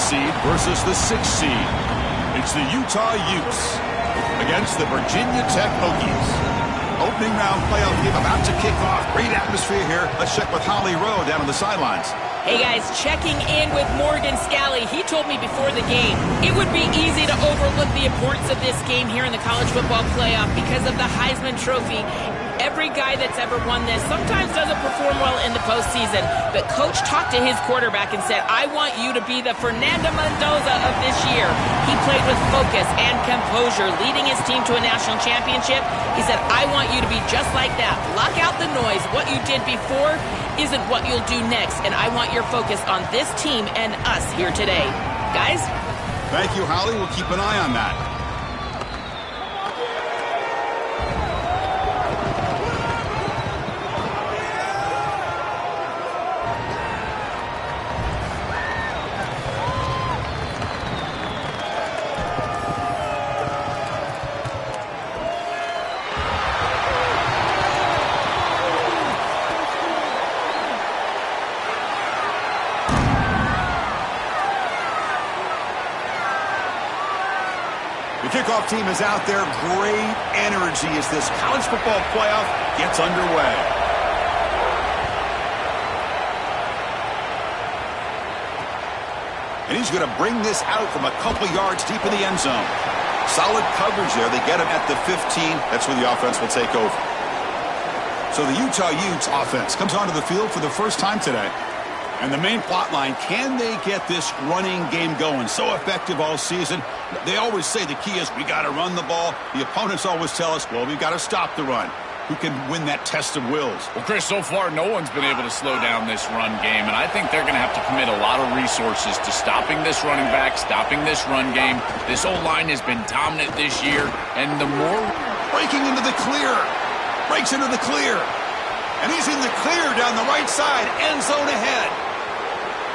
seed versus the 6th seed. It's the Utah Utes against the Virginia Tech Hokies. Opening round playoff game about to kick off. Great atmosphere here. Let's check with Holly Rowe down on the sidelines. Hey guys, checking in with Morgan Scally. He told me before the game it would be easy to overlook the importance of this game here in the college football playoff because of the Heisman Trophy. Every guy that's ever won this sometimes doesn't perform well in the postseason, but Coach talked to his quarterback and said, I want you to be the Fernando Mendoza of this year. He played with focus and composure, leading his team to a national championship. He said, I want you to be just like that. Block out the noise. What you did before isn't what you'll do next, and I want your focus on this team and us here today. Guys? Thank you, Holly. We'll keep an eye on that. Kickoff team is out there. Great energy as this college football playoff gets underway. And he's going to bring this out from a couple yards deep in the end zone. Solid coverage there. They get him at the 15. That's where the offense will take over. So the Utah Utes offense comes onto the field for the first time today. And the main plot line, can they get this running game going? So effective all season. They always say the key is we got to run the ball. The opponents always tell us, well, we've got to stop the run. Who can win that test of wills? Well, Chris, so far no one's been able to slow down this run game, and I think they're going to have to commit a lot of resources to stopping this running back, stopping this run game. This O-line has been dominant this year, and the more... Breaking into the clear. Breaks into the clear. And he's in the clear down the right side. End zone ahead.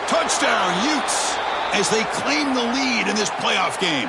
Touchdown, Utes, as they claim the lead in this playoff game.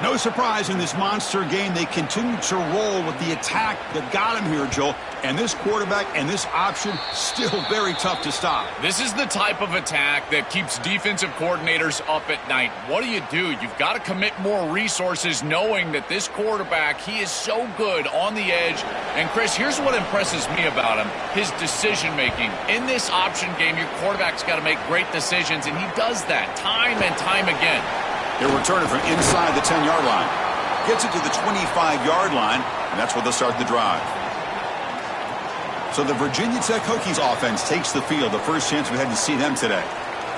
No surprise in this monster game, they continue to roll with the attack that got him here, Joel. And this quarterback and this option, still very tough to stop. This is the type of attack that keeps defensive coordinators up at night. What do? You've got to commit more resources knowing that this quarterback, he is so good on the edge. And, Chris, here's what impresses me about him, his decision-making. In this option game, your quarterback's got to make great decisions, and he does that time and time again. They're returning from inside the 10-yard line. Gets it to the 25-yard line, and that's where they'll start the drive. So the Virginia Tech Hokies offense takes the field. The first chance we had to see them today.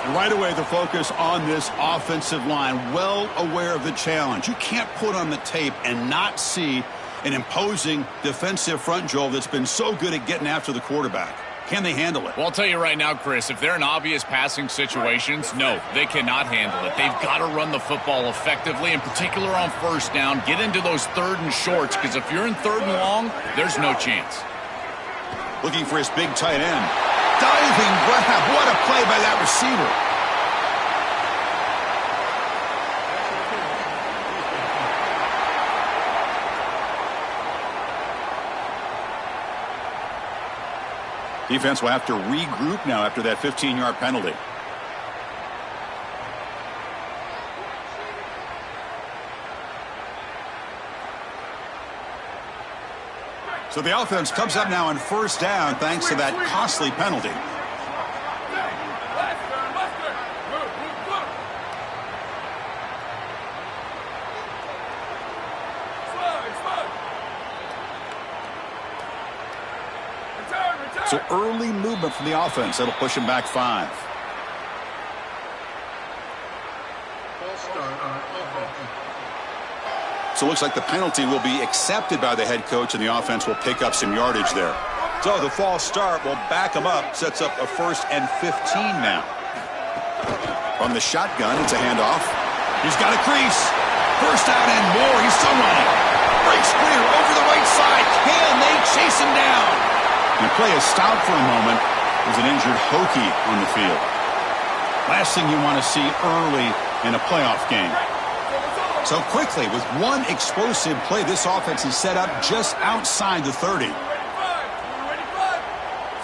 And right away, the focus on this offensive line. Well aware of the challenge. You can't put on the tape and not see an imposing defensive front, Joel, that's been so good at getting after the quarterback. Can they handle it? Well, I'll tell you right now, Chris, if they're in obvious passing situations, no, they cannot handle it. They've got to run the football effectively, in particular on first down. Get into those third and shorts, because if you're in third and long, there's no chance. Looking for his big tight end. Diving grab. What a play by that receiver. Defense will have to regroup now after that 15-yard penalty. So the offense comes up now on first down thanks to that costly penalty. So early movement from the offense. That'll push him back 5. So it looks like the penalty will be accepted by the head coach, and the offense will pick up some yardage there. So the false start will back him up, sets up a 1st and 15 now. From the shotgun, it's a handoff. He's got a crease. First down and more. He's still running. Breaks clear over the right side. Can they chase him down? The play is stopped for a moment. There's an injured Hokie on the field. Last thing you want to see early in a playoff game. So quickly, with one explosive play, this offense is set up just outside the 30.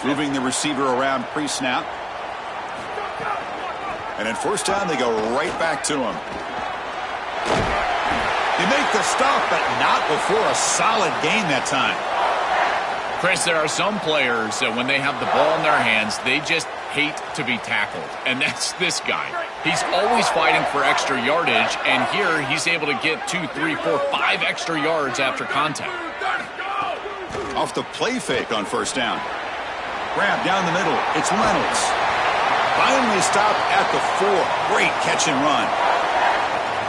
Moving the receiver around pre-snap. And in first down, they go right back to him. They make the stop, but not before a solid gain that time. Chris, there are some players that when they have the ball in their hands, they just hate to be tackled. And that's this guy. He's always fighting for extra yardage, and here he's able to get 2, 3, 4, 5 extra yards after contact. Off the play fake on first down. Grab down the middle. It's Reynolds. Finally stopped at the 4. Great catch and run.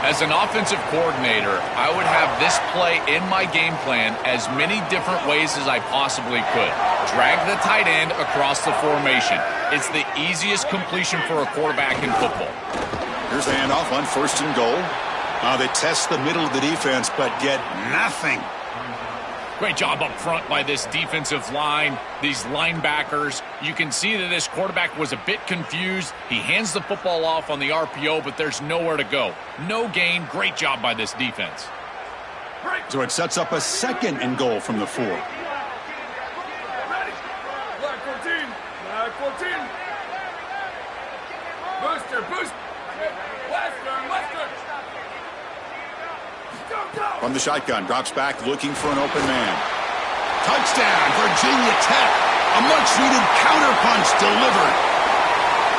As an offensive coordinator, I would have this play in my game plan as many different ways as I possibly could. Drag the tight end across the formation. It's the easiest completion for a quarterback in football. Here's the handoff on first and goal. They test the middle of the defense, but get nothing. Great job up front by this defensive line, these linebackers. You can see that this quarterback was a bit confused. He hands the football off on the RPO, but there's nowhere to go. No gain. Great job by this defense. So it sets up a second and goal from the 4. Black 14. Black 14. Booster, booster. Western. From the shotgun, drops back, looking for an open man. Touchdown, Virginia Tech. A much-needed counterpunch delivered.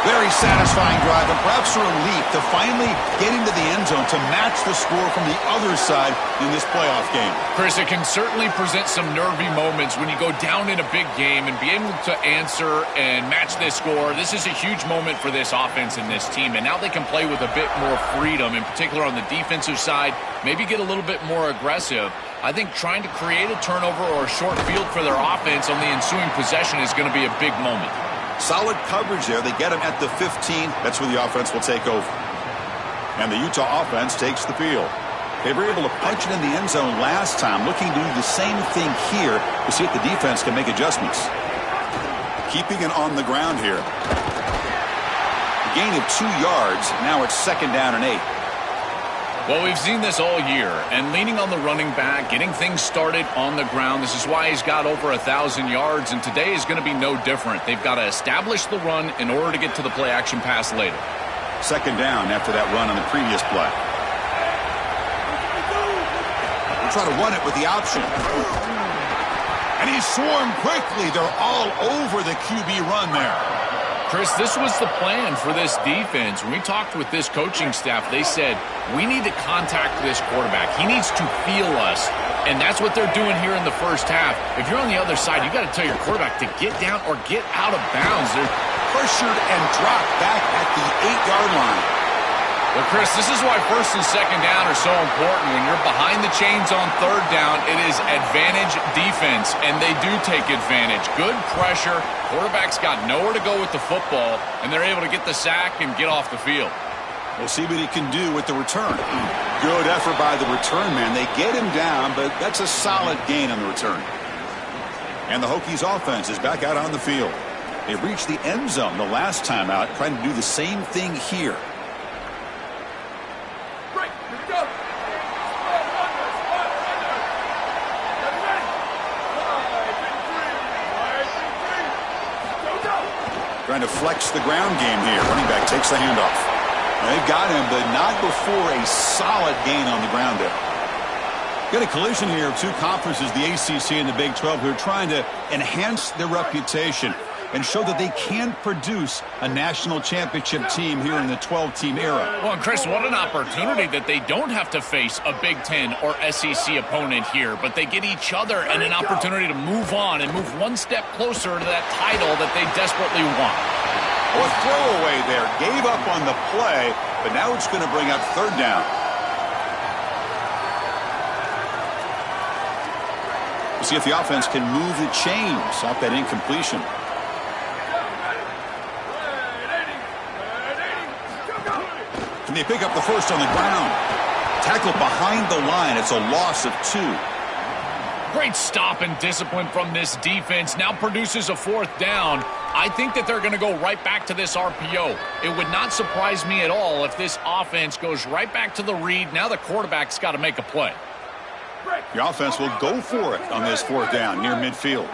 Very satisfying drive, and perhaps a relief to finally get into the end zone to match the score from the other side in this playoff game. Chris, it can certainly present some nervy moments when you go down in a big game and be able to answer and match this score. This is a huge moment for this offense and this team, and now they can play with a bit more freedom, in particular on the defensive side, maybe get a little bit more aggressive. I think trying to create a turnover or a short field for their offense on the ensuing possession is going to be a big moment. Solid coverage there. They get him at the 15. That's where the offense will take over. And the Utah offense takes the field. They were able to punch it in the end zone last time, looking to do the same thing here to see if the defense can make adjustments. Keeping it on the ground here. A gain of 2 yards. Now it's second down and 8. Well, we've seen this all year, and leaning on the running back, getting things started on the ground. This is why he's got over 1,000 yards, and today is going to be no different. They've got to establish the run in order to get to the play-action pass later. Second down after that run on the previous play. We'll try to run it with the option. And he swarmed quickly. They're all over the QB run there. Chris, this was the plan for this defense. When we talked with this coaching staff, they said, we need to contact this quarterback. He needs to feel us. And that's what they're doing here in the first half. If you're on the other side, you got to tell your quarterback to get down or get out of bounds. They're pressured and dropped back at the 8-yard line. Well, Chris, this is why first and second down are so important. When you're behind the chains on third down, it is advantage defense, and they do take advantage. Good pressure. Quarterback's got nowhere to go with the football, and they're able to get the sack and get off the field. We'll see what he can do with the return. Good effort by the return man. They get him down, but that's a solid gain on the return. And the Hokies offense is back out on the field. They reached the end zone the last time out, trying to do the same thing here. Trying to flex the ground game here. Running back takes the handoff. They've got him, but not before a solid gain on the ground there. Got a collision here of 2 conferences, the ACC and the Big 12, who are trying to enhance their reputation and show that they can produce a national championship team here in the 12-team era. Well, and Chris, what an opportunity that they don't have to face a Big Ten or SEC opponent here, but they get each other and an opportunity to move on and move one step closer to that title that they desperately want. Well, a throwaway there. Gave up on the play, but now it's going to bring up third down. We'll see if the offense can move the chains off that incompletion. Can they pick up the first on the ground? Tackled behind the line. It's a loss of 2. Great stop and discipline from this defense. Now produces a fourth down. I think that they're going to go right back to this RPO. It would not surprise me at all if this offense goes right back to the read. Now the quarterback's got to make a play. The offense will go for it on this fourth down near midfield.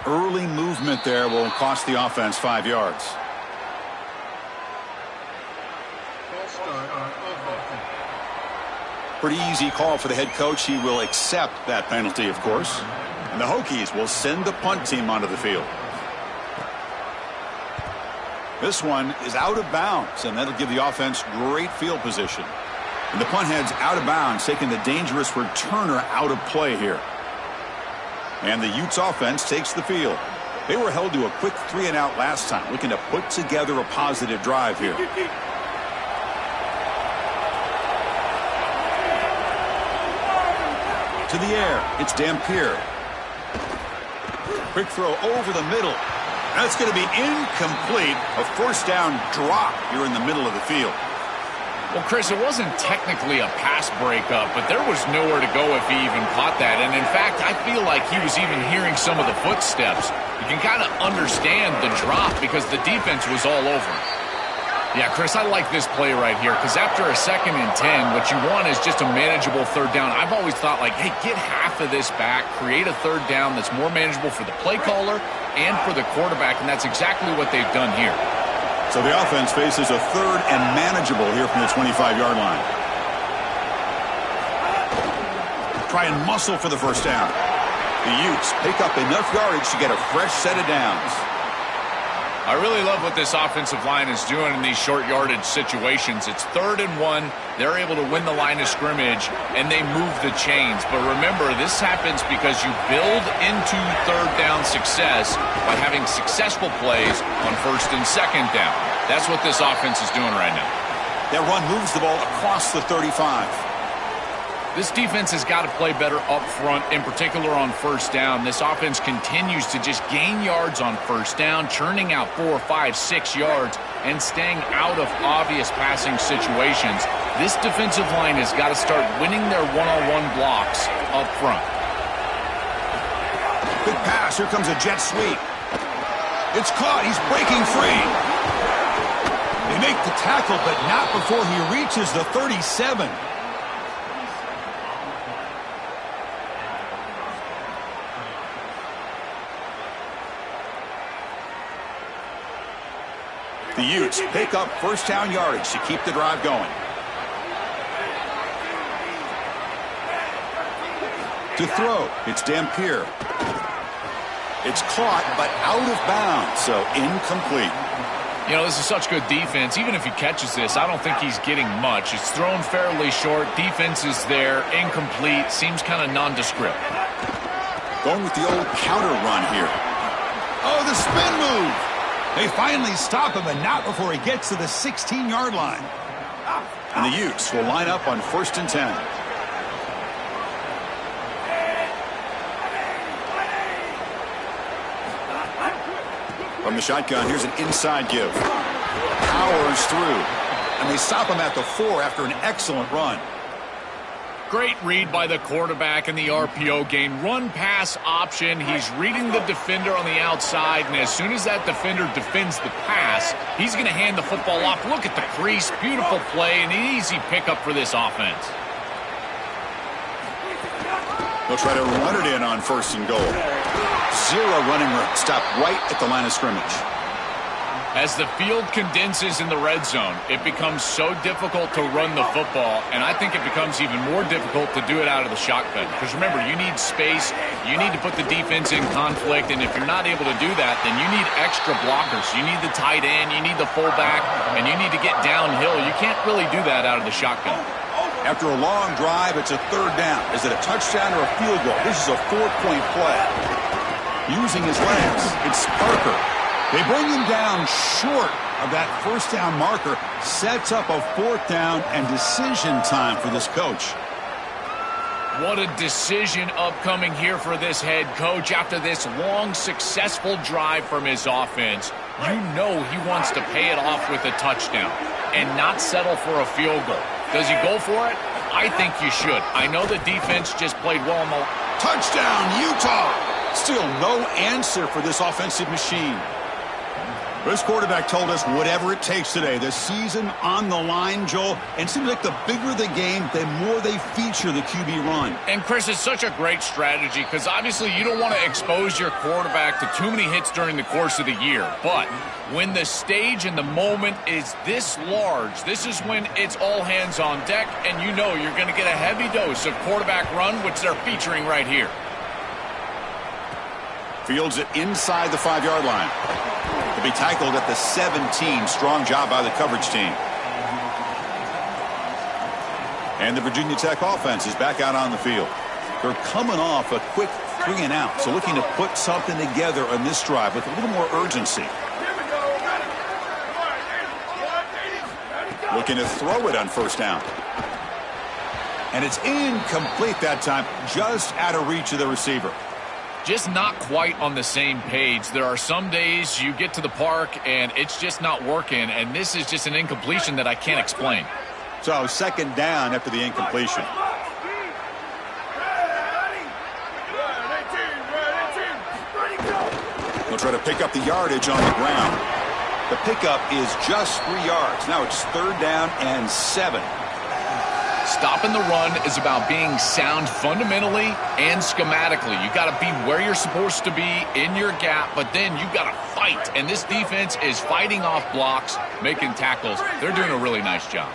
Early movement there will cost the offense 5 yards. Pretty easy call for the head coach. He will accept that penalty, of course. And the Hokies will send the punt team onto the field. This one is out of bounds, and that'll give the offense great field position. And the punt head's out of bounds, taking the dangerous returner out of play here. And the Utes offense takes the field. They were held to a quick 3-and-out last time, looking to put together a positive drive here. To the air, it's Dampier. Quick throw over the middle. That's going to be incomplete. A first down drop here in the middle of the field. Well, Chris, it wasn't technically a pass breakup, but there was nowhere to go if he even caught that. And in fact, I feel like he was even hearing some of the footsteps. You can kind of understand the drop because the defense was all over him. Yeah, Chris, I like this play right here because after a 2nd and 10, what you want is just a manageable 3rd down. I've always thought, like, hey, get half of this back, create a 3rd down that's more manageable for the play caller and for the quarterback, and that's exactly what they've done here. So the offense faces a 3rd and manageable here from the 25-yard line. Try and muscle for the first down. The Utes pick up enough yardage to get a fresh set of downs. I really love what this offensive line is doing in these short yardage situations. It's 3rd and 1. They're able to win the line of scrimmage, and they move the chains. But remember, this happens because you build into 3rd down success by having successful plays on 1st and 2nd down. That's what this offense is doing right now. That run moves the ball across the 35. This defense has got to play better up front, in particular on 1st down. This offense continues to just gain yards on 1st down, churning out 4, 5, 6 yards, and staying out of obvious passing situations. This defensive line has got to start winning their one-on-one blocks up front. Big pass. Here comes a jet sweep. It's caught. He's breaking free. They make the tackle, but not before he reaches the 37. The Utes pick up 1st down yardage to keep the drive going. To throw, it's Dampier. It's caught, but out of bounds, so incomplete. You know, this is such good defense. Even if he catches this, I don't think he's getting much. It's thrown fairly short. Defense is there. Incomplete. Seems kind of nondescript. Going with the old counter run here. Oh, the spin move. They finally stop him, and not before he gets to the 16-yard line. And the Utes will line up on 1st and 10. From the shotgun, here's an inside give. Powers through. And they stop him at the 4 after an excellent run. Great read by the quarterback in the RPO game. Run-pass option. He's reading the defender on the outside, and as soon as that defender defends the pass, he's going to hand the football off. Look at the crease. Beautiful play, and an easy pickup for this offense. They'll try to run it in on 1st and goal. 0 running room. Stop right at the line of scrimmage. As the field condenses in the red zone, it becomes so difficult to run the football, and I think it becomes even more difficult to do it out of the shotgun. Because remember, you need space, you need to put the defense in conflict, and if you're not able to do that, then you need extra blockers. You need the tight end, you need the fullback, and you need to get downhill. You can't really do that out of the shotgun. After a long drive, it's a 3rd down. Is it a touchdown or a field goal? This is a 4-point play. Using his legs, it's Parker. They bring him down short of that 1st down marker. Sets up a 4th down and decision time for this coach. What a decision upcoming here for this head coach after this long, successful drive from his offense. You know he wants to pay it off with a touchdown and not settle for a field goal. Does he go for it? I think you should. I know the defense just played well in the... Touchdown, Utah! Still no answer for this offensive machine. This quarterback told us whatever it takes today. The season on the line, Joel. And it seems like the bigger the game, the more they feature the QB run. And, Chris, it's such a great strategy because obviously you don't want to expose your quarterback to too many hits during the course of the year. But when the stage and the moment is this large, this is when it's all hands on deck, and you know you're going to get a heavy dose of quarterback run, which they're featuring right here. Fields it inside the 5-yard line. To be tackled at the 17. Strong job by the coverage team. And the Virginia Tech offense is back out on the field. They're coming off a quick 3 and out, so looking to put something together on this drive with a little more urgency. Looking to throw it on first down. And it's incomplete that time, just out of reach of the receiver. Just not quite on the same page. There are some days you get to the park and it's just not working, and this is just an incompletion that I can't explain. So second down after the incompletion. They'll try to pick up the yardage on the ground. The pickup is just 3 yards. Now it's 3rd down and 7. Stopping the run is about being sound fundamentally and schematically. You got to be where you're supposed to be in your gap, but then you got to fight. And this defense is fighting off blocks, making tackles. They're doing a really nice job.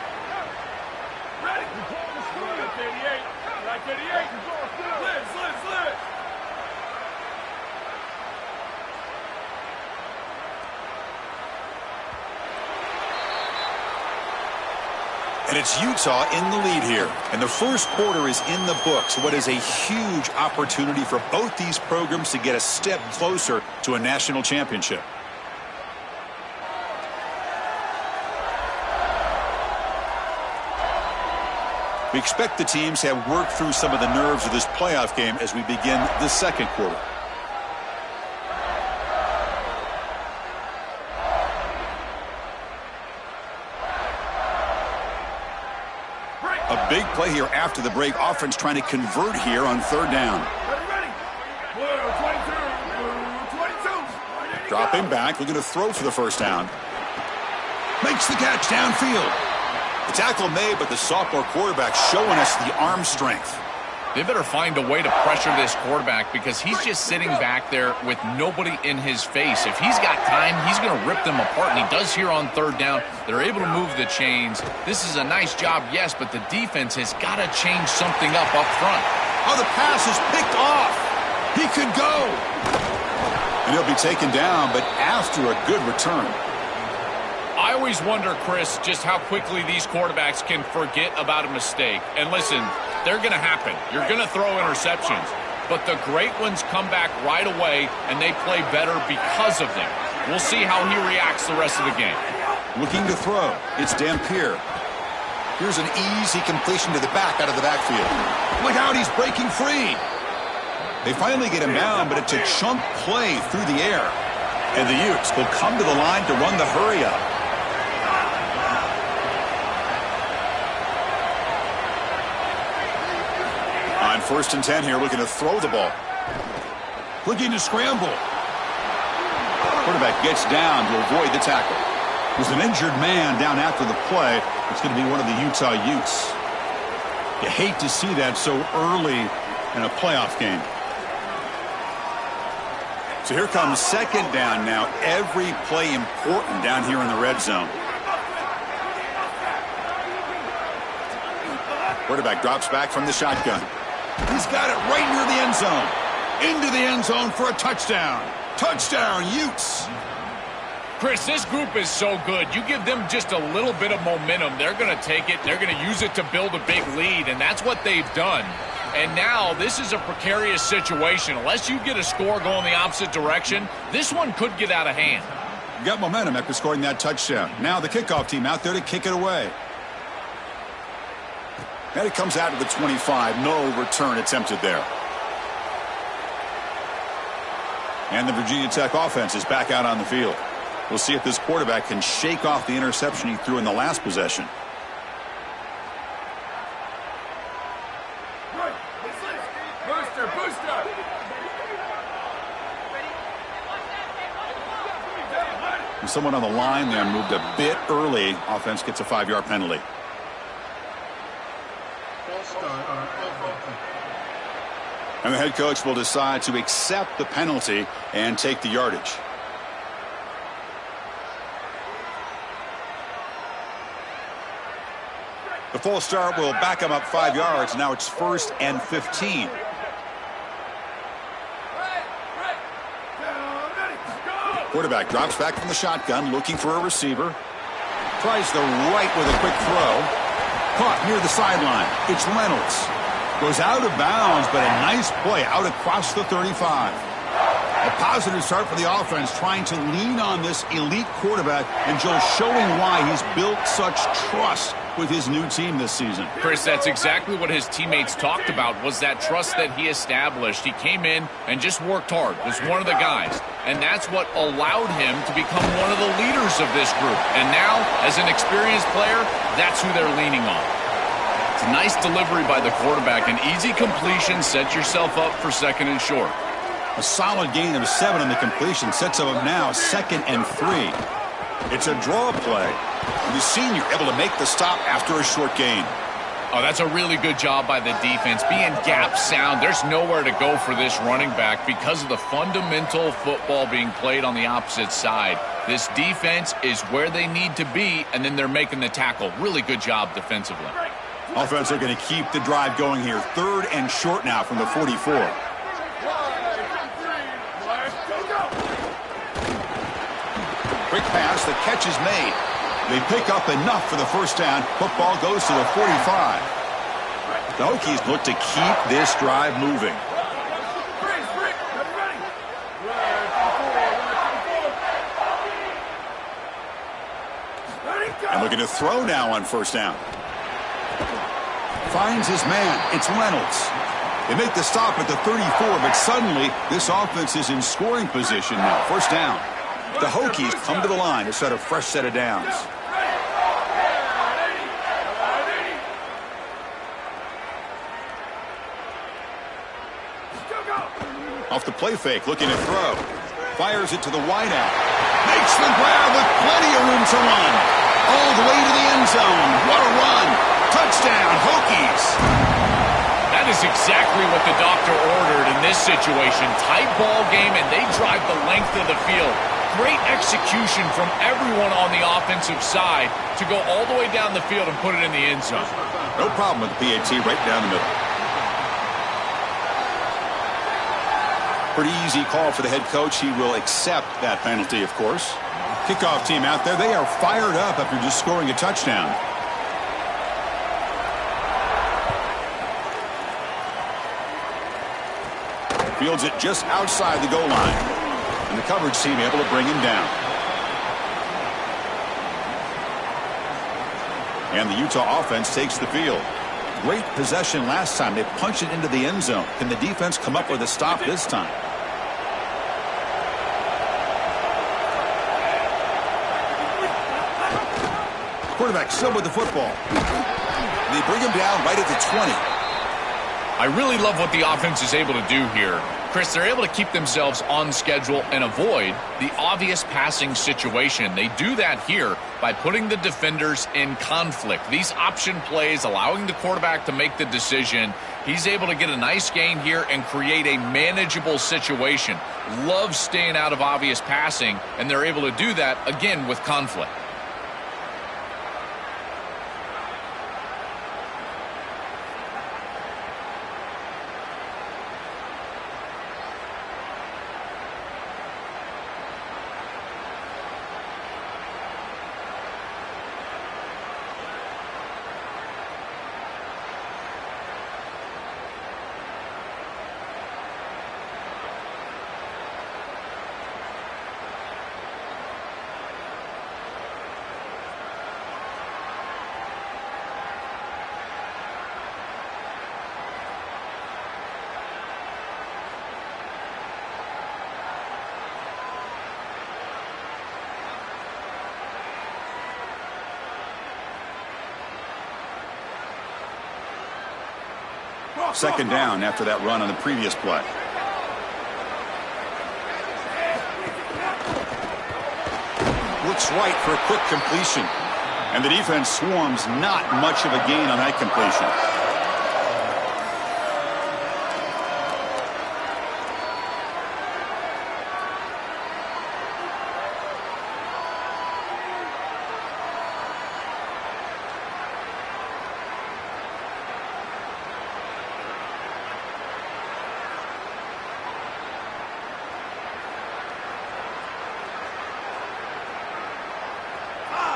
And it's Utah in the lead here. And the first quarter is in the books. What is a huge opportunity for both these programs to get a step closer to a national championship. We expect the teams have worked through some of the nerves of this playoff game as we begin the second quarter. A big play here after the break. Offense trying to convert here on 3rd down. Dropping back, looking to throw for the first down. Makes the catch downfield. The tackle made, but the sophomore quarterback showing us the arm strength. They better find a way to pressure this quarterback because he's just sitting back there with nobody in his face. If he's got time, he's going to rip them apart, and he does here on 3rd down. They're able to move the chains. This is a nice job, yes, but the defense has got to change something up front. Oh, the pass is picked off. He could go. And he'll be taken down, but after a good return. I always wonder, Chris, just how quickly these quarterbacks can forget about a mistake. And listen, they're going to happen. You're going to throw interceptions. But the great ones come back right away, and they play better because of them. We'll see how he reacts the rest of the game. Looking to throw. It's Dampier. Here's an easy completion to the back out of the backfield. Look out, he's breaking free. They finally get him down, but it's a chunk play through the air. And the Utes will come to the line to run the hurry-up. On 1st and 10 here, looking to throw the ball. Looking to scramble. Quarterback gets down to avoid the tackle. There's an injured man down after the play. It's going to be one of the Utah Utes. You hate to see that so early in a playoff game. So here comes 2nd down now. Every play important down here in the red zone. Quarterback drops back from the shotgun. He's got it right near the end zone. Into the end zone for a touchdown. Touchdown, Utes. Chris, this group is so good. You give them just a little bit of momentum, they're going to take it. They're going to use it to build a big lead, and that's what they've done. And now this is a precarious situation. Unless you get a score going the opposite direction, this one could get out of hand. Got momentum after scoring that touchdown. Now the kickoff team out there to kick it away. And it comes out to the 25. No return attempted there. And the Virginia Tech offense is back out on the field. We'll see if this quarterback can shake off the interception he threw in the last possession. Booster. Someone on the line there moved a bit early. Offense gets a 5-yard penalty. And the head coach will decide to accept the penalty and take the yardage. The false start will back him up 5 yards. Now it's 1st and 15. Quarterback drops back from the shotgun, looking for a receiver. Tries the right with a quick throw. Caught near the sideline. It's Reynolds. Goes out of bounds, but a nice play out across the 35. A positive start for the offense, trying to lean on this elite quarterback, and Joe showing why he's built such trust with his new team this season. Chris, that's exactly what his teammates talked about, was that trust that he established. He came in and just worked hard, was one of the guys. And that's what allowed him to become one of the leaders of this group. And now, as an experienced player, that's who they're leaning on. It's a nice delivery by the quarterback. An easy completion sets yourself up for 2nd and short. A solid gain of 7 on the completion sets him up now 2nd and 3. It's a draw play. And the senior able to make the stop after a short gain. Oh, that's a really good job by the defense. Being gap sound, there's nowhere to go for this running back because of the fundamental football being played on the opposite side. This defense is where they need to be, and then they're making the tackle. Really good job defensively. Offense are going to keep the drive going here. 3rd and short now from the 44. Quick pass, the catch is made. They pick up enough for the 1st down. Football goes to the 45. The Hokies look to keep this drive moving. And looking to throw now on 1st down. Finds his man. It's Reynolds. They make the stop at the 34, but suddenly this offense is in scoring position now. 1st down. The Hokies come to the line to set a fresh set of downs. Off the play fake, looking to throw. Fires it to the wideout. Makes the grab with plenty of room to run. All the way to the end zone. What a run. Touchdown, Hokies. That is exactly what the doctor ordered in this situation. Tight ball game, and they drive the length of the field. Great execution from everyone on the offensive side to go all the way down the field and put it in the end zone. No problem with the PAT right down the middle. Pretty easy call for the head coach. He will accept that penalty, of course. Kickoff team out there. They are fired up after just scoring a touchdown. Fields it just outside the goal line. And the coverage team able to bring him down. And the Utah offense takes the field. Great possession last time. They punched it into the end zone. Can the defense come up with a stop this time? Quarterback still with the football. They bring him down right at the 20. I really love what the offense is able to do here. Chris, they're able to keep themselves on schedule and avoid the obvious passing situation. They do that here by putting the defenders in conflict. These option plays, allowing the quarterback to make the decision. He's able to get a nice gain here and create a manageable situation. Loves staying out of obvious passing, and they're able to do that, again, with conflict. Second down after that run on the previous play. looks right for a quick completion. And the defense swarms not much of a gain on that completion.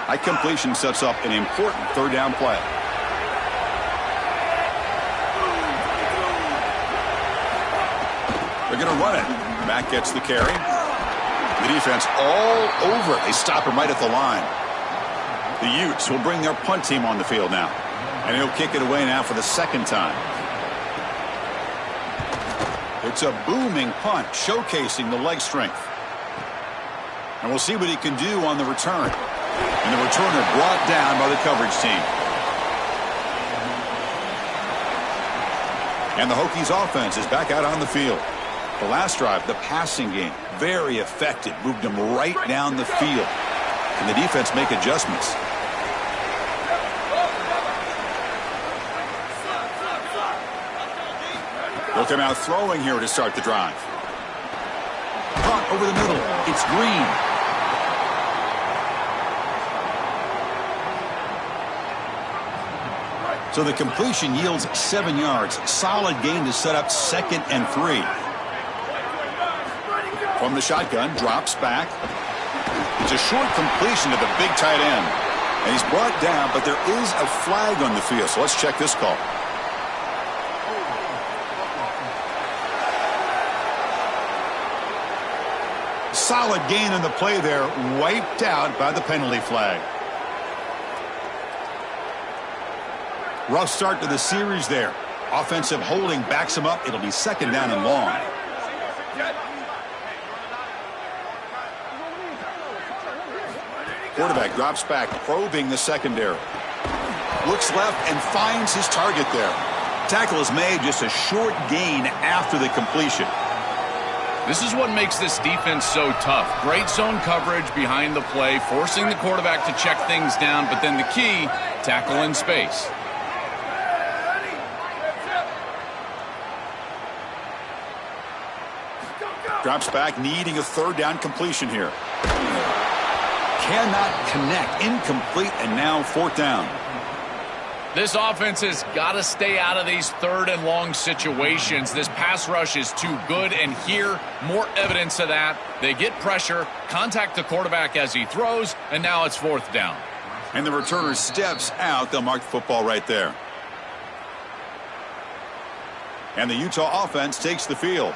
That completion sets up an important third down play. They're going to run it. Mack gets the carry. The defense all over it. They stop him right at the line. The Utes will bring their punt team on the field now. And he'll kick it away now for the second time. It's a booming punt, showcasing the leg strength. And we'll see what he can do on the return. And the returner brought down by the coverage team. And the Hokies offense is back out on the field. The last drive, the passing game, very effective. Moved them right down the field. Can the defense make adjustments? They'll come out throwing here to start the drive. Caught over the middle. It's Green. So the completion yields 7 yards. Solid gain to set up 2nd and 3. From the shotgun, drops back. It's a short completion to the big tight end. And he's brought down, but there is a flag on the field. So let's check this call. Solid gain in the play there, wiped out by the penalty flag. Rough start to the series there. Offensive holding backs him up. It'll be 2nd down and long. Quarterback drops back, probing the secondary. Looks left and finds his target there. Tackle is made, just a short gain after the completion. This is what makes this defense so tough. Great zone coverage behind the play, forcing the quarterback to check things down, but then the key, tackle in space. Drops back, needing a 3rd down completion here. Cannot connect. Incomplete, and now 4th down. This offense has got to stay out of these 3rd and long situations. This pass rush is too good, and here, more evidence of that. They get pressure, contact the quarterback as he throws, and now it's 4th down. And the returner steps out. They'll mark the football right there. And the Utah offense takes the field.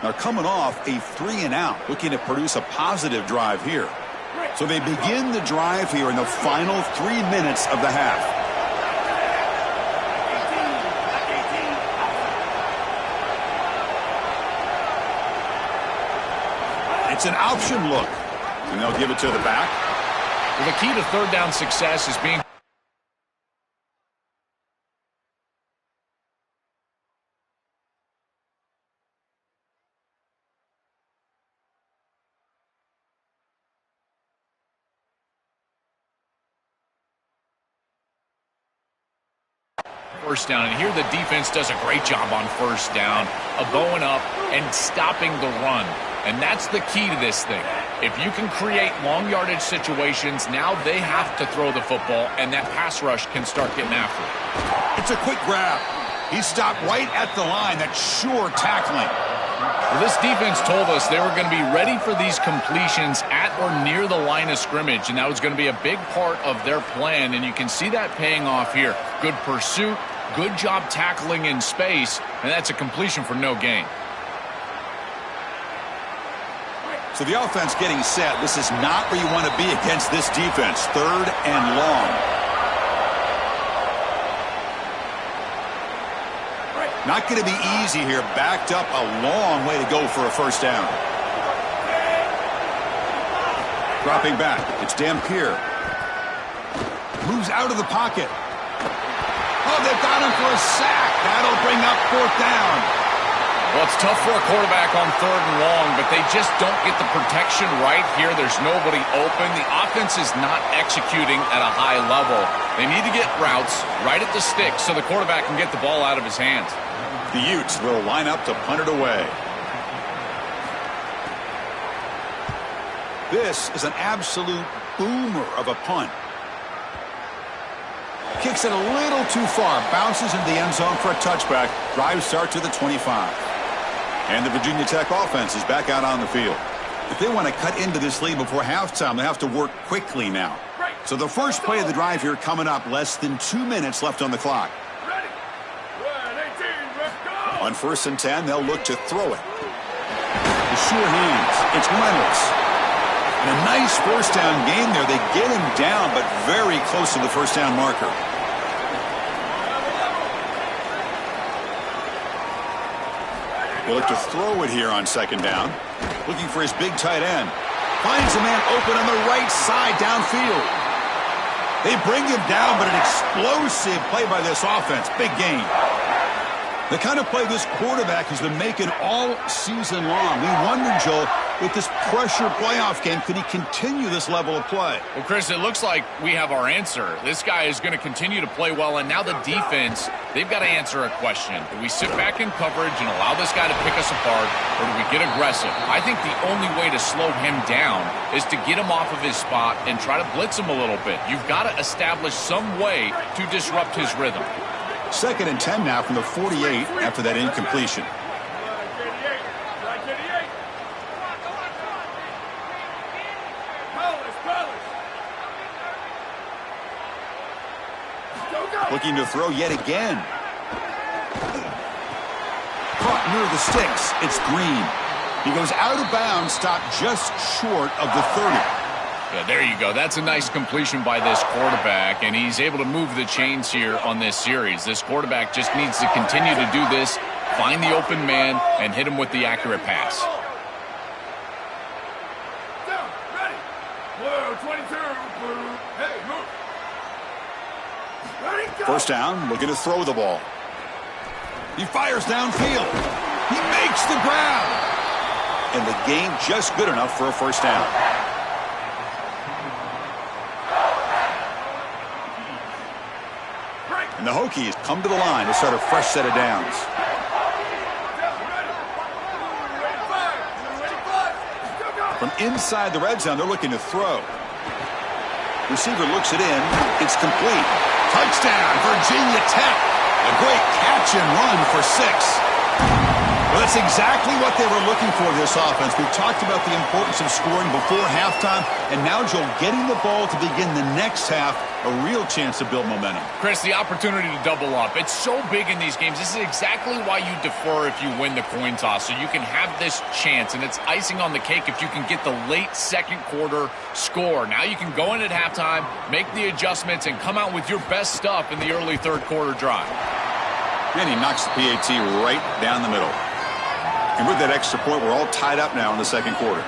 They're coming off a 3-and-out, looking to produce a positive drive here. So they begin the drive here in the final 3 minutes of the half. It's an option look, and they'll give it to the back. Well, the key to 3rd down success is being first down, and here the defense does a great job on 1st down of bowing up and stopping the run. And that's the key to this thing. If you can create long yardage situations, now they have to throw the football, and that pass rush can start getting after it. It's a quick grab. He stopped right at the line. That's sure tackling. Well, this defense told us they were going to be ready for these completions at or near the line of scrimmage, and that was going to be a big part of their plan, and you can see that paying off here. Good pursuit, good job tackling in space, and that's a completion for no gain. So the offense getting set. This is not where you want to be against this defense. 3rd and long. Not going to be easy here. Backed up a long way to go for a 1st down. Dropping back. It's Dampier. Moves out of the pocket. Oh, they've got him for a sack. That'll bring up 4th down. Well, it's tough for a quarterback on 3rd and long, but they just don't get the protection right here. There's nobody open. The offense is not executing at a high level. They need to get routes right at the stick so the quarterback can get the ball out of his hands. The Utes will line up to punt it away. This is an absolute boomer of a punt. Kicks it a little too far. Bounces into the end zone for a touchback. Drive start to the 25. And the Virginia Tech offense is back out on the field. If they want to cut into this lead before halftime, they have to work quickly now. So the first play of the drive here coming up, less than 2 minutes left on the clock. Ready. 1-18, let's go. On 1st and 10, they'll look to throw it. The sure hands. It's Reynolds. And a nice first down game there. They get him down, but very close to the first down marker. They look to throw it here on 2nd down. Looking for his big tight end. Finds a man open on the right side downfield. They bring him down, but an explosive play by this offense. Big gain. The kind of play this quarterback has been making all season long. We wonder, Joel, with this pressure playoff game, could he continue this level of play? Well, Chris, it looks like we have our answer. This guy is going to continue to play well, and now the defense, they've got to answer a question. Do we sit back in coverage and allow this guy to pick us apart, or do we get aggressive? I think the only way to slow him down is to get him off of his spot and try to blitz him a little bit. You've got to establish some way to disrupt his rhythm. 2nd and 10 now from the 48 after that incompletion. Looking to throw yet again. Caught near the sticks. It's Green. He goes out of bounds, stopped just short of the 30. Yeah, there you go. That's a nice completion by this quarterback, and he's able to move the chains here on this series. This quarterback just needs to continue to do this, find the open man, and hit him with the accurate pass. Down, ready. Whoa, 22. Hey, move. Ready, go. First down, looking to throw the ball. He fires downfield. He makes the grab. And the gain just good enough for a first down. And the Hokies come to the line to start a fresh set of downs. From inside the red zone, they're looking to throw. Receiver looks it in. It's complete. Touchdown, Virginia Tech. A great catch and run for 6. Well, that's exactly what they were looking for, this offense. We've talked about the importance of scoring before halftime, and now, Joel, getting the ball to begin the next half, a real chance to build momentum. Chris, the opportunity to double up. It's so big in these games. This is exactly why you defer if you win the coin toss, so you can have this chance, and it's icing on the cake if you can get the late second quarter score. Now you can go in at halftime, make the adjustments, and come out with your best stuff in the early third quarter drive. And he knocks the PAT right down the middle. And with that extra point, we're all tied up now in the second quarter.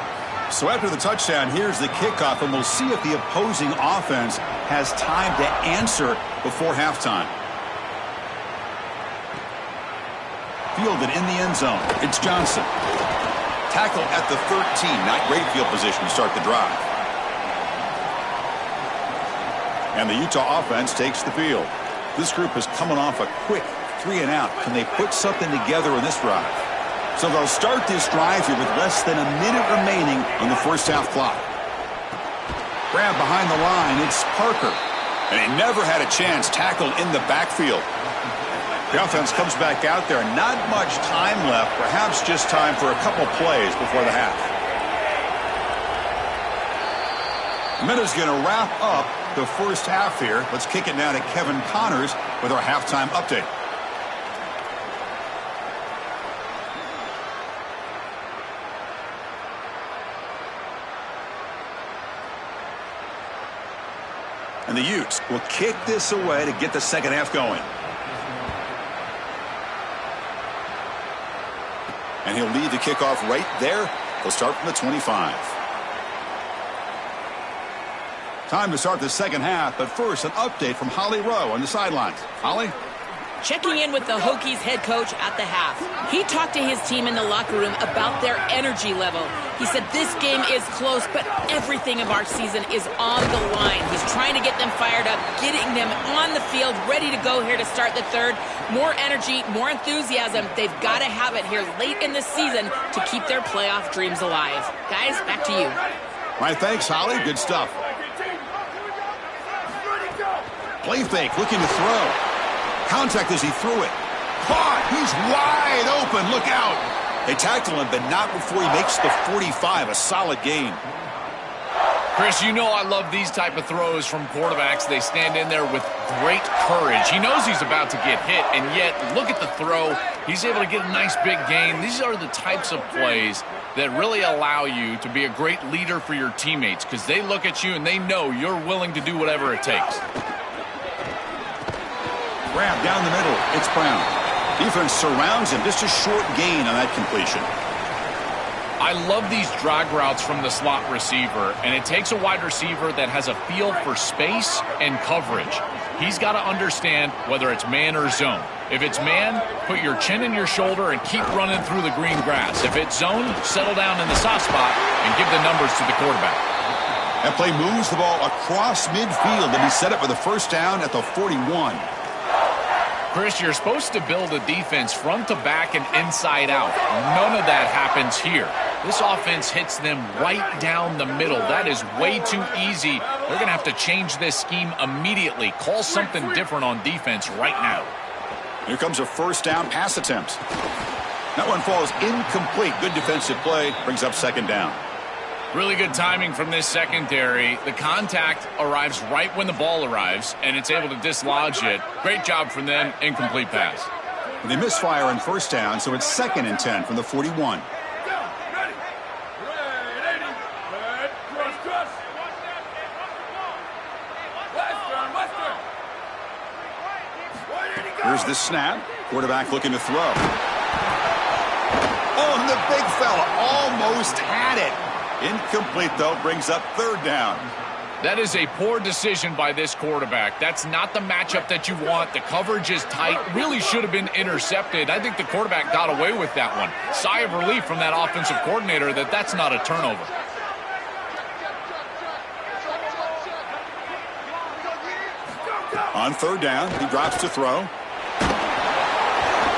So after the touchdown, here's the kickoff, and we'll see if the opposing offense has time to answer before halftime. Fielded in the end zone. It's Johnson. Tackle at the 13. Not great field position to start the drive. And the Utah offense takes the field. This group is coming off a quick 3 and out. Can they put something together in this drive? So they'll start this drive here with less than a minute remaining on the first half clock. Grab behind the line. It's Parker. And he never had a chance. Tackled in the backfield. The offense comes back out there. Not much time left. Perhaps just time for a couple plays before the half. The minute's going to wrap up the first half here. Let's kick it now to Kevin Connors with our halftime update. And the Utes will kick this away to get the second half going. And he'll lead the kickoff right there. He'll start from the 25. Time to start the second half, but first an update from Holly Rowe on the sidelines. Holly? checking in with the Hokies head coach at the half. He talked to his team in the locker room about their energy level. He said this game is close, but everything of our season is on the line. He's trying to get them fired up, getting them on the field, ready to go here to start the third. More energy, more enthusiasm. They've got to have it here late in the season to keep their playoff dreams alive. Guys, back to you. All right, thanks, Holly. Good stuff. Play fake, looking to throw. Contact as he threw it. Caught! He's wide open. Look out! They tackle him, but not before he makes the 45. A solid gain. Chris, you know I love these type of throws from quarterbacks. They stand in there with great courage. He knows he's about to get hit, and yet look at the throw. He's able to get a nice big gain. These are the types of plays that really allow you to be a great leader for your teammates because they look at you and they know you're willing to do whatever it takes. Grab down the middle. It's Brown. Defense surrounds him. Just a short gain on that completion. I love these drag routes from the slot receiver, and it takes a wide receiver that has a feel for space and coverage. He's got to understand whether it's man or zone. If it's man, put your chin in your shoulder and keep running through the green grass. If it's zone, settle down in the soft spot and give the numbers to the quarterback. That play moves the ball across midfield, and he set it for the first down at the 41. Chris, you're supposed to build a defense front to back and inside out. None of that happens here. This offense hits them right down the middle. That is way too easy. They're going to have to change this scheme immediately. Call something different on defense right now. Here comes a first down pass attempt. That one falls incomplete. Good defensive play. Brings up second down. Really good timing from this secondary. The contact arrives right when the ball arrives, and it's able to dislodge it. Great job from them. Incomplete pass. They misfire on first down, so it's 2nd and 10 from the 41. Here's the snap. Quarterback looking to throw. Oh, and the big fella almost had it. Incomplete, though, brings up third down. That is a poor decision by this quarterback. That's not the matchup that you want. The coverage is tight. Really should have been intercepted. I think the quarterback got away with that one. Sigh of relief from that offensive coordinator that that's not a turnover. On third down, he drops to throw.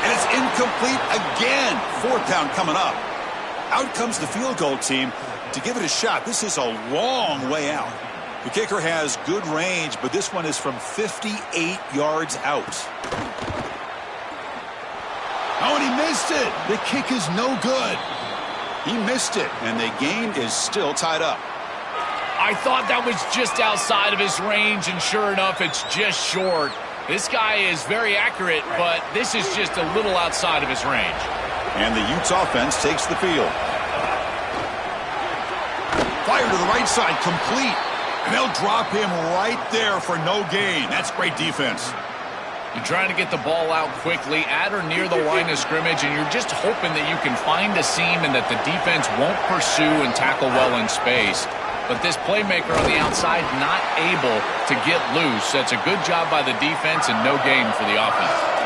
And it's incomplete again. Fourth down coming up. Out comes the field goal team to give it a shot. This is a long way out. The kicker has good range, but this one is from 58 yards out. Oh, and he missed it. The kick is no good. He missed it, and the game is still tied up. I thought that was just outside of his range, and sure enough, it's just short. This guy is very accurate, but this is just a little outside of his range. And the Utes offense takes the field. Fire to the right side, complete. And they'll drop him right there for no gain. That's great defense. You're trying to get the ball out quickly at or near the line of scrimmage, and you're just hoping that you can find a seam and that the defense won't pursue and tackle well in space. But this playmaker on the outside not able to get loose. That's a good job by the defense and no gain for the offense.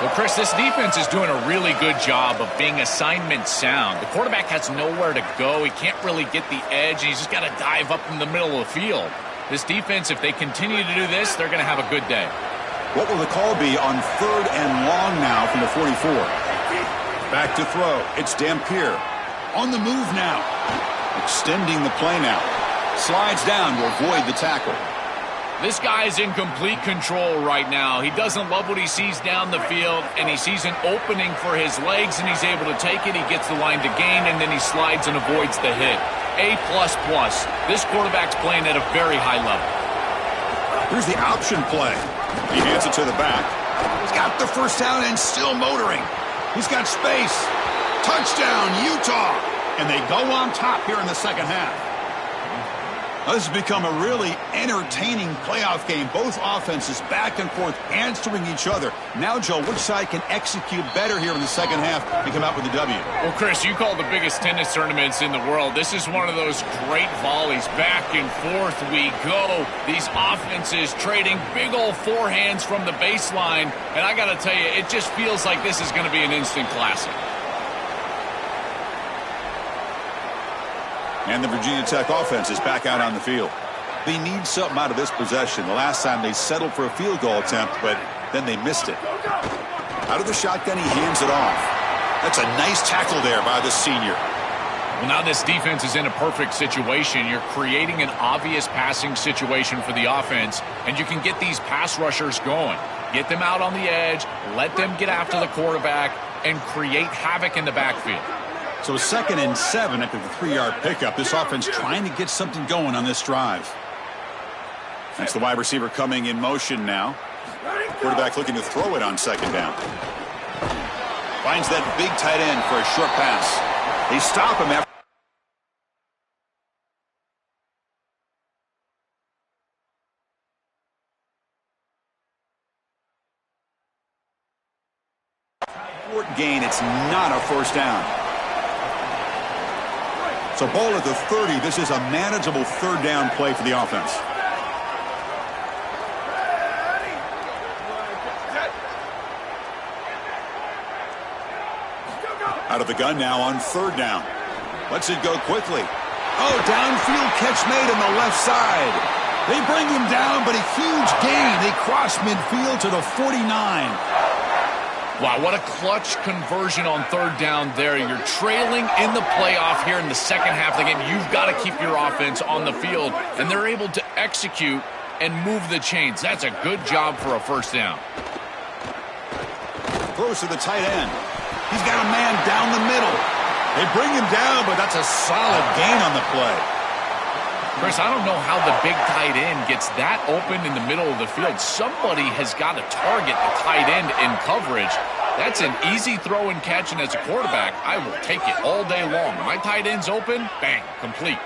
Well, Chris, this defense is doing a really good job of being assignment sound. The quarterback has nowhere to go. He can't really get the edge. He's just got to dive up in the middle of the field. This defense, if they continue to do this, they're going to have a good day. What will the call be on third and long now from the 44? Back to throw. It's Dampier. On the move now. Extending the play now. Slides down to avoid the tackle. This guy's in complete control right now. He doesn't love what he sees down the field, and he sees an opening for his legs, and he's able to take it. He gets the line to gain, and then he slides and avoids the hit. A++. This quarterback's playing at a very high level. Here's the option play. He hands it to the back. He's got the first down and still motoring. He's got space. Touchdown, Utah. And they go on top here in the second half. Well, this has become a really entertaining playoff game. Both offenses back and forth answering each other. Now, Joe, which side can execute better here in the second half and come out with a W? Well, Chris, you call the biggest tennis tournaments in the world. This is one of those great volleys. Back and forth we go. These offenses trading big old forehands from the baseline. And I got to tell you, it just feels like this is going to be an instant classic. And the Virginia Tech offense is back out on the field. They need something out of this possession. The last time they settled for a field goal attempt, but then they missed it. Out of the shotgun, he hands it off. That's a nice tackle there by the senior. Well, now this defense is in a perfect situation. You're creating an obvious passing situation for the offense, and you can get these pass rushers going. Get them out on the edge, let them get after the quarterback, and create havoc in the backfield. So 2nd and 7 after the 3-yard pickup. This offense trying to get something going on this drive. That's the wide receiver coming in motion now. Quarterback looking to throw it on 2nd down. Finds that big tight end for a short pass. They stop him after. Short gain, it's not a first down. So ball at the 30. This is a manageable 3rd down play for the offense. Out of the gun now on 3rd down. Lets it go quickly. Oh, downfield catch made on the left side. They bring him down, but a huge gain. They cross midfield to the 49. Wow, what a clutch conversion on 3rd down there. You're trailing in the playoff here in the second half of the game. You've got to keep your offense on the field, and they're able to execute and move the chains. That's a good job for a first down. Throws to the tight end. He's got a man down the middle. They bring him down, but that's a solid gain on the play. Chris, I don't know how the big tight end gets that open in the middle of the field. Somebody has got to target the tight end in coverage. That's an easy throw and catch, and as a quarterback, I will take it all day long. My tight end's open, bang, complete.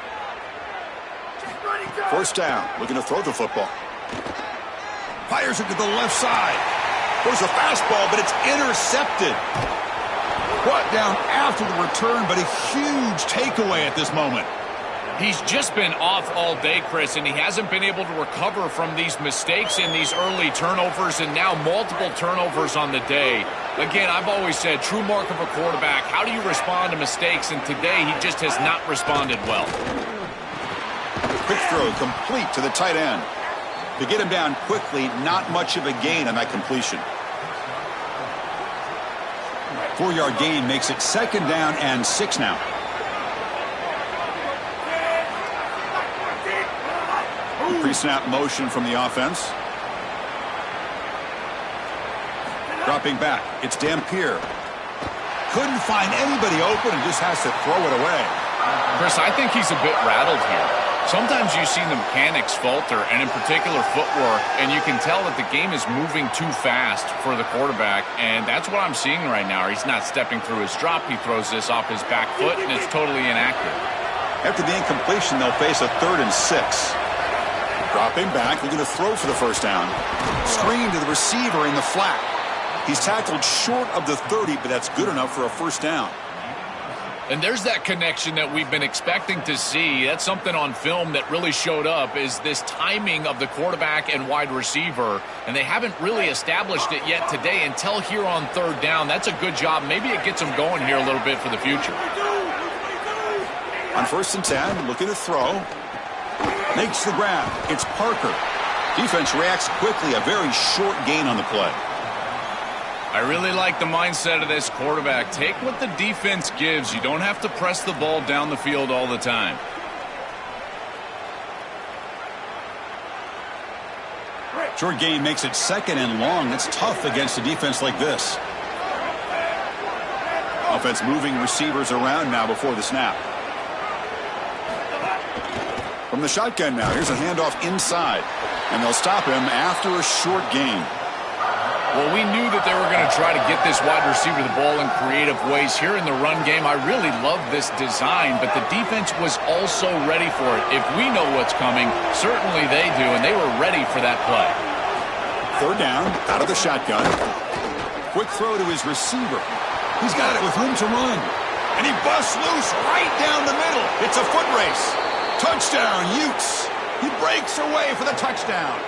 First down, looking to throw the football. Fires it to the left side. Throws a fastball, but it's intercepted. Brought down after the return, but a huge takeaway at this moment. He's just been off all day, Chris, and he hasn't been able to recover from these mistakes in these early turnovers, and now multiple turnovers on the day. Again, I've always said, true mark of a quarterback, how do you respond to mistakes? And today, he just has not responded well. Quick throw complete to the tight end. To get him down quickly, not much of a gain on that completion. 4-yard gain makes it 2nd down and 6 now. Pre-snap motion from the offense. Dropping back, it's Dampier. Couldn't find anybody open and just has to throw it away. Chris, I think he's a bit rattled here. Sometimes you see the mechanics falter, and in particular footwork, and you can tell that the game is moving too fast for the quarterback, and that's what I'm seeing right now. He's not stepping through his drop. He throws this off his back foot, and it's totally inaccurate. After the incompletion, they'll face a 3rd and 6. Dropping back, looking to throw for the first down. Screen to the receiver in the flat. He's tackled short of the 30, but that's good enough for a first down. And there's that connection that we've been expecting to see. That's something on film that really showed up, is this timing of the quarterback and wide receiver. And they haven't really established it yet today until here on 3rd down. That's a good job. Maybe it gets them going here a little bit for the future. On 1st and 10, looking to throw. Makes the grab. It's Parker. Defense reacts quickly. A very short gain on the play. I really like the mindset of this quarterback. Take what the defense gives. You don't have to press the ball down the field all the time. Short gain makes it 2nd and long. That's tough against a defense like this. Offense moving receivers around now before the snap. From the shotgun now, here's a handoff inside. And they'll stop him after a short gain. Well, we knew that they were going to try to get this wide receiver the ball in creative ways. Here in the run game, I really love this design, but the defense was also ready for it. If we know what's coming, certainly they do, and they were ready for that play. Third down, out of the shotgun. Quick throw to his receiver. He's got it with room to run. And he busts loose right down the middle. It's a foot race. Touchdown, Utes. He breaks away for the touchdown.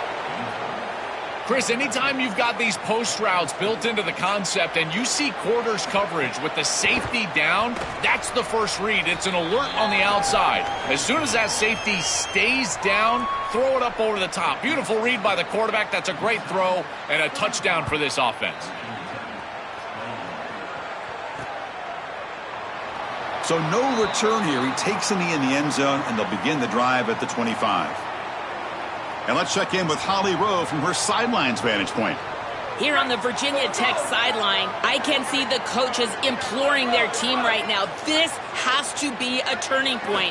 Chris, anytime you've got these post routes built into the concept and you see quarters coverage with the safety down, that's the first read. It's an alert on the outside. As soon as that safety stays down, throw it up over the top. Beautiful read by the quarterback. That's a great throw and a touchdown for this offense. So no return here. He takes in the end zone, and they'll begin the drive at the 25. And let's check in with Holly Rowe from her sidelines vantage point. Here on the Virginia Tech sideline, I can see the coaches imploring their team right now. This has to be a turning point.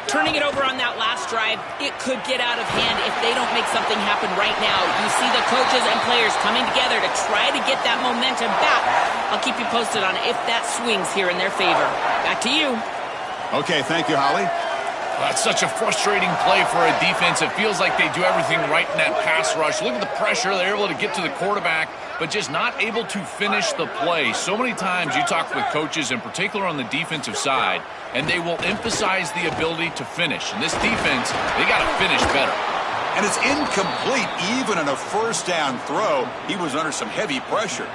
Turning it over on that last drive, it could get out of hand if they don't make something happen right now. You see the coaches and players coming together to try to get that momentum back. I'll keep you posted on if that swings here in their favor. Back to you. Okay, thank you, Holly. That's such a frustrating play for a defense. It feels like they do everything right in that pass rush. Look at the pressure. They're able to get to the quarterback, but just not able to finish the play. So many times you talk with coaches, in particular on the defensive side, and they will emphasize the ability to finish. And this defense, they got to finish better. And it's incomplete even on a first down throw. He was under some heavy pressure.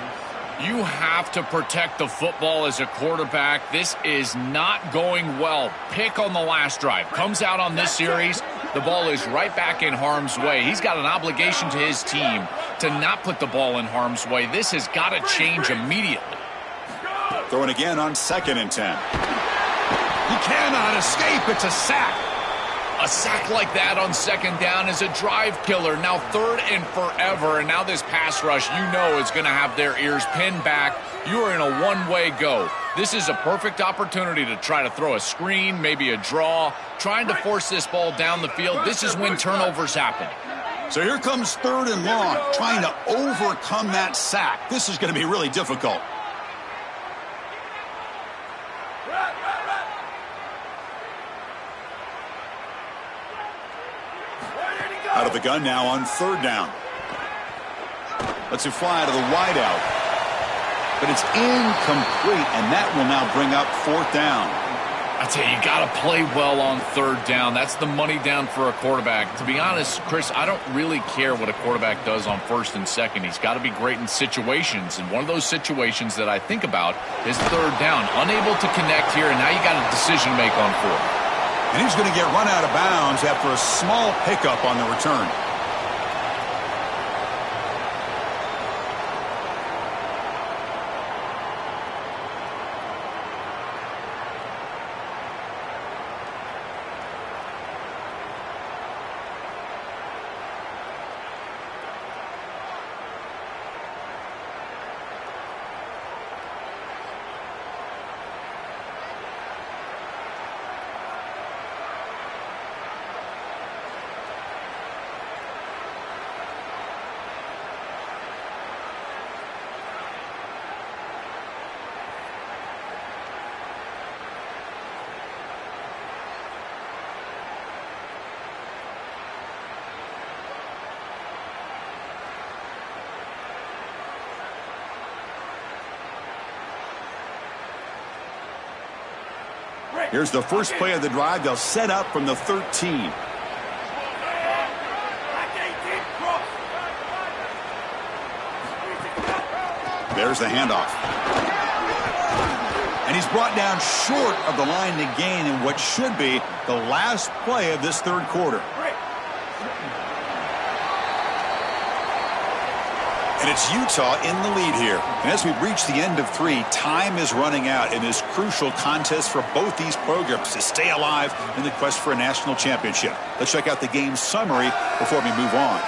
You have to protect the football as a quarterback. This is not going well. Pick on the last drive. Comes out on this series. The ball is right back in harm's way. He's got an obligation to his team to not put the ball in harm's way. This has got to change immediately. Throwing again on 2nd and 10. He cannot escape. It's a sack. A sack like that on 2nd down is a drive killer. Now 3rd and forever, and now this pass rush, you know, is going to have their ears pinned back. You are in a one-way go. This is a perfect opportunity to try to throw a screen, maybe a draw, trying to force this ball down the field. This is when turnovers happen. So here comes 3rd and long, trying to overcome that sack. This is going to be really difficult. Out of the gun now on 3rd down. Lets it fly to the wideout. But it's incomplete, and that will now bring up 4th down. I tell you, you got to play well on 3rd down. That's the money down for a quarterback. To be honest, Chris, I don't really care what a quarterback does on 1st and 2nd. He's got to be great in situations, and one of those situations that I think about is 3rd down. Unable to connect here, and now you got a decision to make on 4th. And he's going to get run out of bounds after a small pickup on the return. Here's the first play of the drive. They'll set up from the 13. There's the handoff. And he's brought down short of the line to gain in what should be the last play of this 3rd quarter. And it's Utah in the lead here. And as we've reached the end of 3, time is running out in this crucial contest for both these programs to stay alive in the quest for a national championship. Let's check out the game summary before we move on.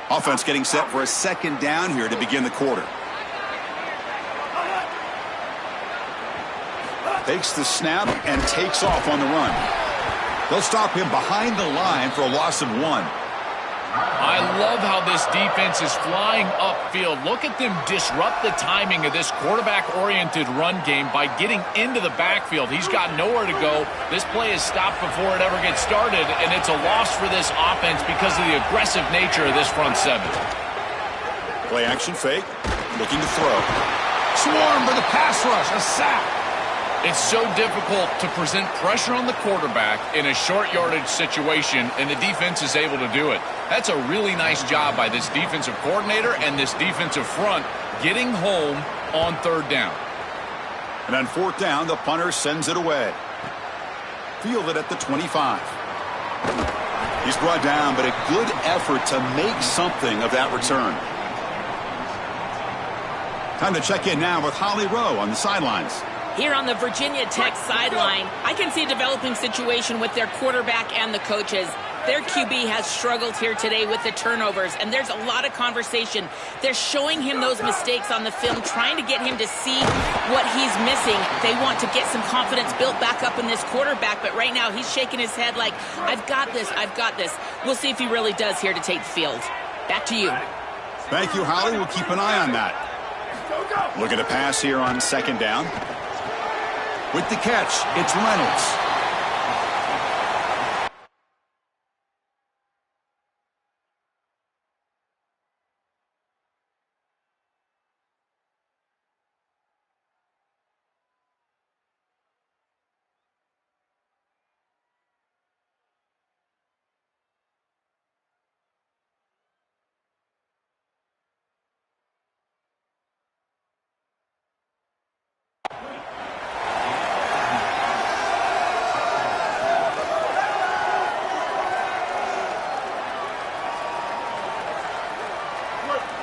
Offense getting set for a 2nd down here to begin the quarter. Takes the snap and takes off on the run. They'll stop him behind the line for a loss of 1. I love how this defense is flying upfield. Look at them disrupt the timing of this quarterback-oriented run game by getting into the backfield. He's got nowhere to go. This play is stopped before it ever gets started, and it's a loss for this offense because of the aggressive nature of this front seven. Play action fake, looking to throw. Swarm for the pass rush, a sack. It's so difficult to present pressure on the quarterback in a short yardage situation, and the defense is able to do it. That's a really nice job by this defensive coordinator and this defensive front getting home on 3rd down. And on 4th down, the punter sends it away. Fielded at the 25. He's brought down, but a good effort to make something of that return. Time to check in now with Holly Rowe on the sidelines. Here on the Virginia Tech sideline, I can see a developing situation with their quarterback and the coaches. Their QB has struggled here today with the turnovers, and there's a lot of conversation. They're showing him those mistakes on the film, trying to get him to see what he's missing. They want to get some confidence built back up in this quarterback, but right now he's shaking his head like, I've got this, I've got this. We'll see if he really does here to take the field. Back to you. Thank you, Holly. We'll keep an eye on that. Look at the pass here on 2nd down. With the catch, it's Reynolds.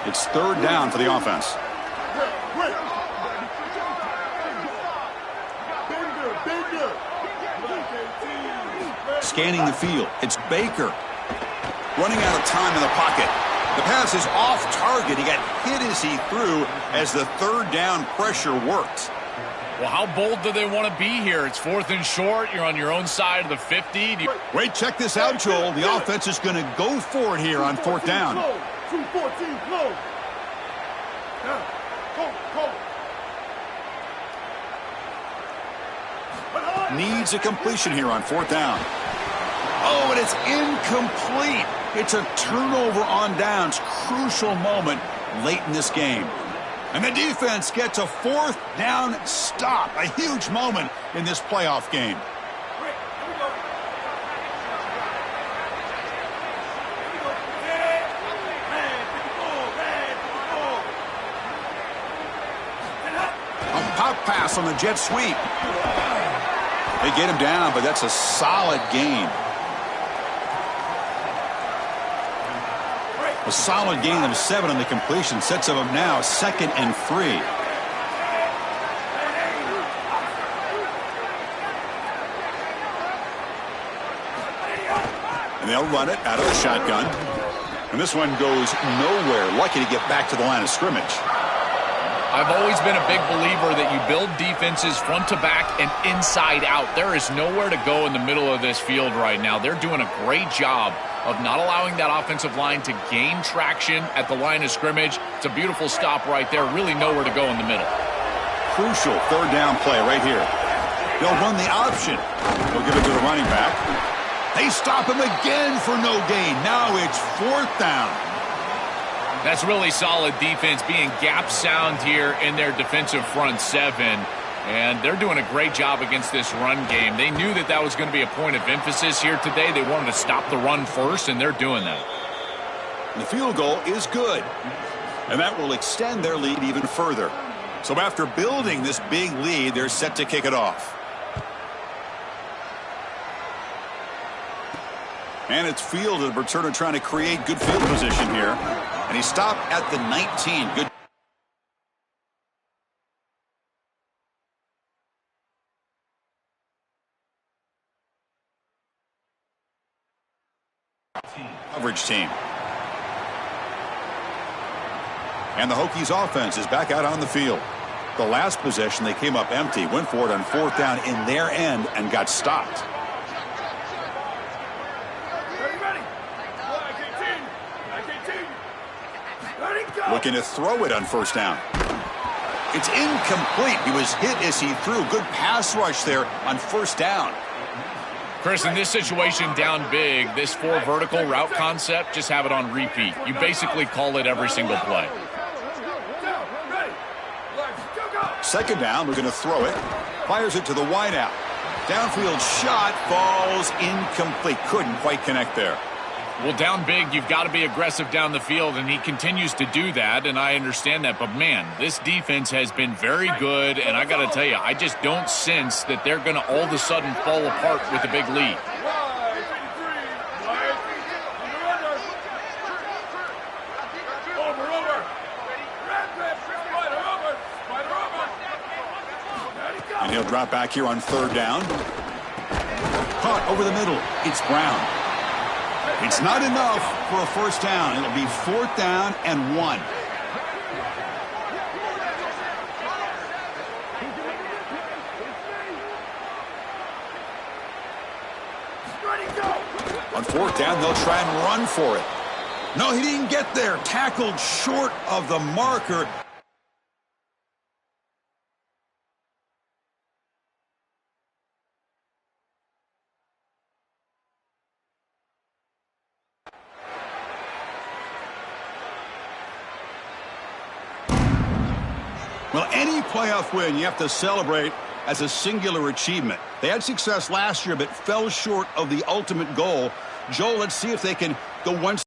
It's 3rd down for the offense. Scanning the field. It's Baker. Running out of time in the pocket. The pass is off target. He got hit as he threw as the 3rd down pressure worked. Well, how bold do they want to be here? It's 4th and short. You're on your own side of the 50. Wait, check this out, Joel. The offense is going to go for it here on 4th down. 2-14 close. Needs a completion here on 4th down. Oh, and it's incomplete. It's a turnover on downs. Crucial moment late in this game. And the defense gets a 4th down stop. A huge moment in this playoff game. A pop pass on the jet sweep. They get him down, but that's a solid gain. A solid gain of 7 on the completion sets him up now 2nd and 3. And they'll run it out of the shotgun. And this one goes nowhere. Lucky to get back to the line of scrimmage. I've always been a big believer that you build defenses front to back and inside out. There is nowhere to go in the middle of this field right now. They're doing a great job of not allowing that offensive line to gain traction at the line of scrimmage. It's a beautiful stop right there. Really nowhere to go in the middle. Crucial 3rd down play right here. They'll run the option. They'll give it to the running back. They stop him again for no gain. Now it's 4th down. That's really solid defense, being gap sound here in their defensive front 7. And they're doing a great job against this run game. They knew that that was going to be a point of emphasis here today. They wanted to stop the run first, and they're doing that. The field goal is good. And that will extend their lead even further. So after building this big lead, they're set to kick it off. And it's fielded. Returner trying to create good field position here. And he stopped at the 19. Good. Coverage team. And the Hokies offense is back out on the field. The last possession, they came up empty, went for it on 4th down in their end, and got stopped. Looking to throw it on 1st down. It's incomplete. He was hit as he threw. Good pass rush there on 1st down. Chris, in this situation, down big, this 4 vertical route concept, just have it on repeat. You basically call it every single play. 2nd down, we're going to throw it. Fires it to the wideout. Downfield shot falls incomplete. Couldn't quite connect there. Well, down big, you've got to be aggressive down the field, and he continues to do that, and I understand that. But, man, this defense has been very good, and I got to tell you, I just don't sense that they're going to all of a sudden fall apart with a big lead. And he'll drop back here on 3rd down. Caught over the middle. It's Brown. It's not enough for a 1st down. It'll be 4th down and 1. On 4th down, they'll try and run for it. No, he didn't get there. Tackled short of the marker. Well, any playoff win you have to celebrate as a singular achievement. They had success last year, but fell short of the ultimate goal. Joel, let's see if they can go one